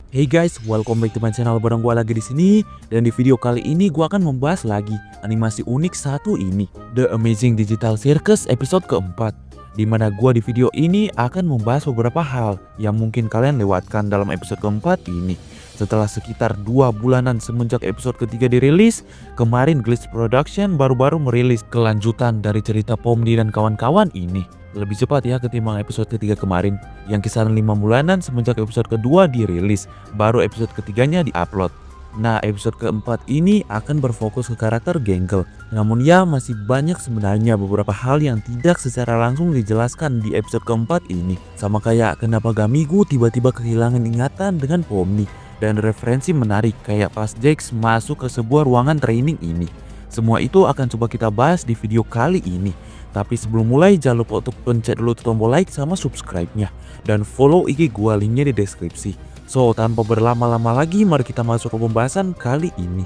Hey guys, welcome back to my channel. Bareng gua lagi di sini, dan di video kali ini gua akan membahas lagi animasi unik satu ini, The Amazing Digital Circus episode keempat. Dimana gua di video ini akan membahas beberapa hal yang mungkin kalian lewatkan dalam episode keempat ini. Setelah sekitar 2 bulanan semenjak episode ketiga dirilis, kemarin Glitch Production baru-baru merilis kelanjutan dari cerita Pomni dan kawan-kawan ini. Lebih cepat ya ketimbang episode ketiga kemarin, yang kisaran 5 bulanan semenjak episode kedua dirilis, baru episode ketiganya diupload. Nah, episode keempat ini akan berfokus ke karakter Gangle. Namun ya, masih banyak sebenarnya beberapa hal yang tidak secara langsung dijelaskan di episode keempat ini. Sama kayak kenapa Gamigo tiba-tiba kehilangan ingatan dengan Pomni. Dan referensi menarik kayak pas Jax masuk ke sebuah ruangan training ini. Semua itu akan coba kita bahas di video kali ini. Tapi sebelum mulai jangan lupa untuk pencet dulu tombol like sama subscribe-nya. Dan follow IG gua, linknya di deskripsi. So tanpa berlama-lama lagi, mari kita masuk ke pembahasan kali ini.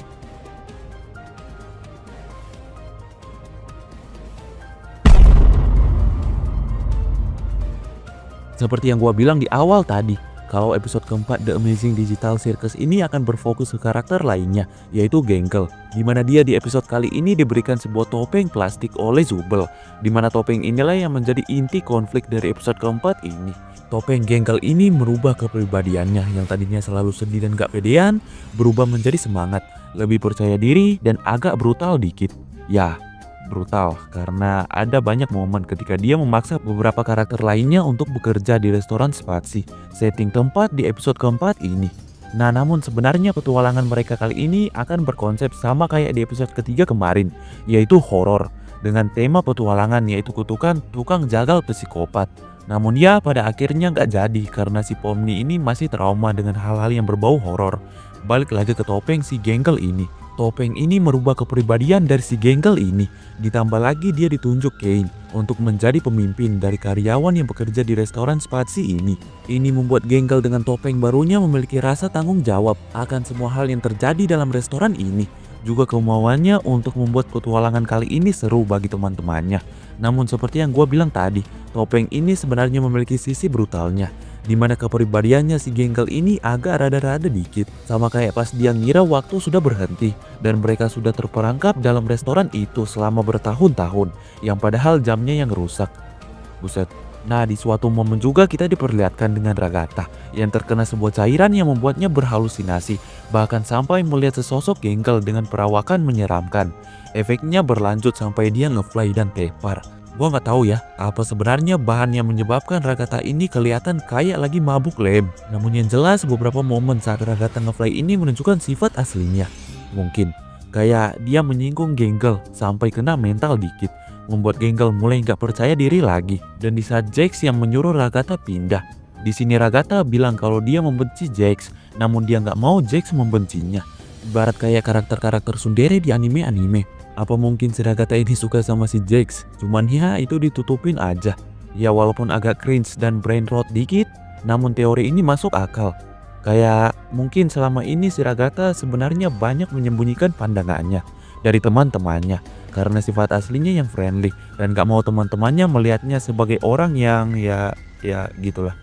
Seperti yang gua bilang di awal tadi, kalau episode keempat The Amazing Digital Circus ini akan berfokus ke karakter lainnya, yaitu Gangle. Dimana dia di episode kali ini diberikan sebuah topeng plastik oleh Zubel. Dimana topeng inilah yang menjadi inti konflik dari episode keempat ini. Topeng Gangle ini merubah kepribadiannya yang tadinya selalu sedih dan gak pedean, berubah menjadi semangat, lebih percaya diri, dan agak brutal dikit. Ya, brutal karena ada banyak momen ketika dia memaksa beberapa karakter lainnya untuk bekerja di restoran Spazi, setting tempat di episode keempat ini. Nah, namun sebenarnya petualangan mereka kali ini akan berkonsep sama kayak di episode ketiga kemarin, yaitu horor, dengan tema petualangan yaitu kutukan tukang jagal psikopat. Namun ya, pada akhirnya nggak jadi karena si Pomni ini masih trauma dengan hal-hal yang berbau horor. Balik lagi ke topeng si Gangle ini. Topeng ini merubah kepribadian dari si Gangle ini. Ditambah lagi dia ditunjuk Caine untuk menjadi pemimpin dari karyawan yang bekerja di restoran Spazi ini. Ini membuat Gangle dengan topeng barunya memiliki rasa tanggung jawab akan semua hal yang terjadi dalam restoran ini. Juga kemauannya untuk membuat petualangan kali ini seru bagi teman-temannya. Namun seperti yang gue bilang tadi, topeng ini sebenarnya memiliki sisi brutalnya. Dimana kepribadiannya si Gangle ini agak rada-rada dikit. Sama kayak pas dia ngira waktu sudah berhenti dan mereka sudah terperangkap dalam restoran itu selama bertahun-tahun, yang padahal jamnya yang rusak. Buset. Nah, di suatu momen juga kita diperlihatkan dengan Ragatha yang terkena sebuah cairan yang membuatnya berhalusinasi, bahkan sampai melihat sesosok Gangle dengan perawakan menyeramkan. Efeknya berlanjut sampai dia ngefly dan tepar. Gua nggak tahu ya apa sebenarnya bahan yang menyebabkan Ragatha ini kelihatan kayak lagi mabuk lem. Namun yang jelas beberapa momen saat Ragatha ngefly ini menunjukkan sifat aslinya. Mungkin kayak dia menyinggung Gangle sampai kena mental dikit, membuat Gangle mulai nggak percaya diri lagi. Dan di saat Jax yang menyuruh Ragatha pindah, di sini Ragatha bilang kalau dia membenci Jax, namun dia nggak mau Jax membencinya. Ibarat kayak karakter-karakter tsundere di anime-anime. Apa mungkin si Ragatha ini suka sama si Jax? Cuman ya itu ditutupin aja. Ya walaupun agak cringe dan brain rot dikit, namun teori ini masuk akal. Kayak mungkin selama ini si Ragatha sebenarnya banyak menyembunyikan pandangannya dari teman-temannya karena sifat aslinya yang friendly dan gak mau teman-temannya melihatnya sebagai orang yang ya gitulah.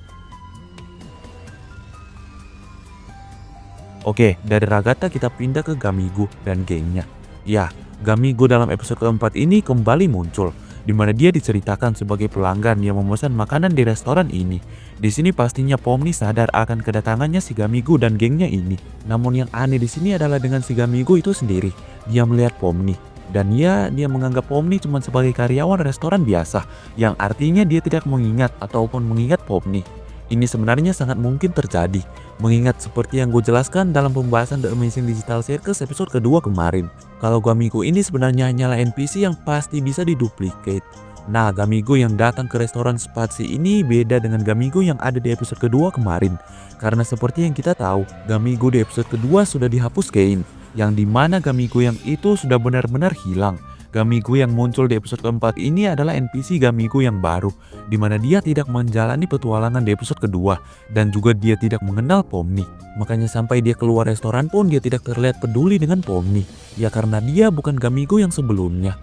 Oke, dari Ragatha kita pindah ke Gamigo dan gengnya. Ya, Gamigo dalam episode keempat ini kembali muncul, di mana dia diceritakan sebagai pelanggan yang memesan makanan di restoran ini. Di sini pastinya Pomni sadar akan kedatangannya si Gamigo dan gengnya ini. Namun yang aneh di sini adalah dengan si Gamigo itu sendiri, dia melihat Pomni. Dan ya, dia menganggap Pomni cuma sebagai karyawan restoran biasa, yang artinya dia tidak mengingat ataupun mengingat Pomni. Ini sebenarnya sangat mungkin terjadi, mengingat seperti yang gue jelaskan dalam pembahasan The Amazing Digital Circus episode kedua kemarin. Kalau Gamigo ini sebenarnya hanyalah NPC yang pasti bisa diduplicate. Nah, Gamigo yang datang ke restoran Spazi ini beda dengan Gamigo yang ada di episode kedua kemarin. Karena seperti yang kita tahu, Gamigo di episode kedua sudah dihapus Caine, yang dimana Gamigo yang itu sudah benar-benar hilang. Gamigo yang muncul di episode keempat ini adalah NPC Gamigo yang baru, di mana dia tidak menjalani petualangan di episode kedua, dan juga dia tidak mengenal Pomni. Makanya sampai dia keluar restoran pun dia tidak terlihat peduli dengan Pomni, ya karena dia bukan Gamigo yang sebelumnya.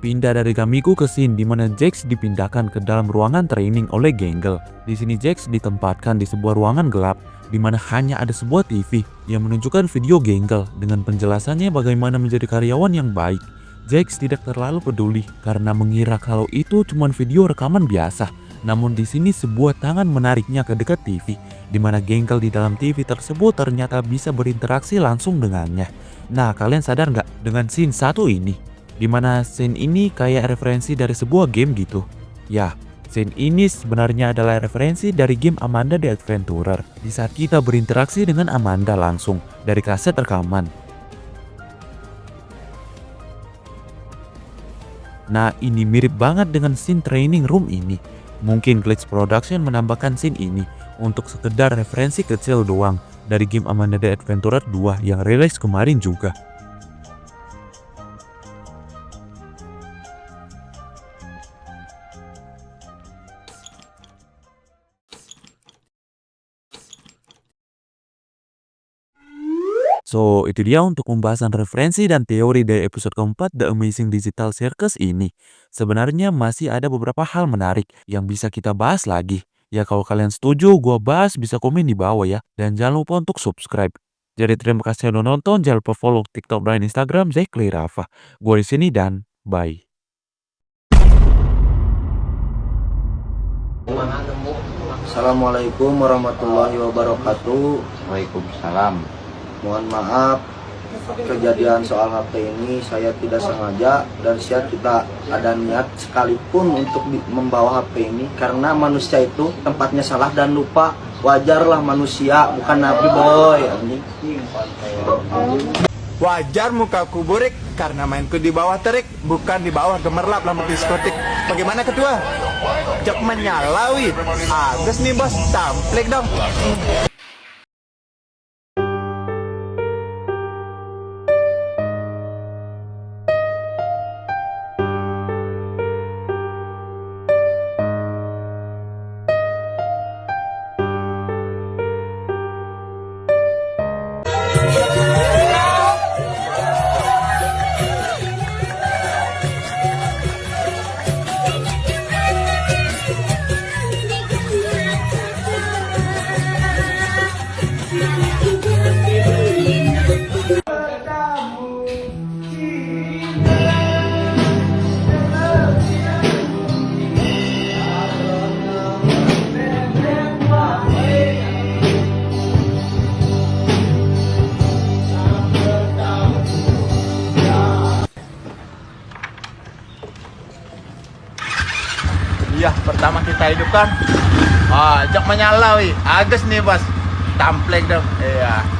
Pindah dari Kamiko ke scene di mana Jax dipindahkan ke dalam ruangan training oleh Gangle. Di sini Jax ditempatkan di sebuah ruangan gelap di mana hanya ada sebuah TV yang menunjukkan video Gangle dengan penjelasannya bagaimana menjadi karyawan yang baik. Jax tidak terlalu peduli karena mengira kalau itu cuma video rekaman biasa. Namun di sini sebuah tangan menariknya ke dekat TV di mana Gangle di dalam TV tersebut ternyata bisa berinteraksi langsung dengannya. Nah, kalian sadar nggak dengan scene satu ini? Dimana scene ini kayak referensi dari sebuah game gitu. Ya, scene ini sebenarnya adalah referensi dari game Amanda the Adventurer. Di saat kita berinteraksi dengan Amanda langsung dari kaset rekaman. Nah, ini mirip banget dengan scene training room ini. Mungkin Glitch Production menambahkan scene ini untuk sekedar referensi kecil doang dari game Amanda the Adventurer 2 yang rilis kemarin juga. So, itu dia untuk pembahasan referensi dan teori dari episode keempat The Amazing Digital Circus ini. Sebenarnya masih ada beberapa hal menarik yang bisa kita bahas lagi. Ya kalau kalian setuju, gua bahas bisa komen di bawah ya. Dan jangan lupa untuk subscribe. Jadi terima kasih udah nonton, jangan lupa follow TikTok dan Instagram Zekli Rafa. Gua di sini dan bye. Assalamualaikum warahmatullahi wabarakatuh. Waalaikumsalam. Mohon maaf kejadian soal HP ini saya tidak sengaja dan saya tidak ada niat sekalipun untuk membawa HP ini karena manusia itu tempatnya salah dan lupa. Wajarlah manusia, bukan nabi boy. Wajar mukaku burik karena mainku di bawah terik, bukan di bawah gemerlap lampu diskotik. Bagaimana ketua? Jok menyalawi. Agus nih bos, tamplik dong. Iya, pertama kita hidupkan. Jok menyalawi. Agus nih bos, tamplik dong. Iya.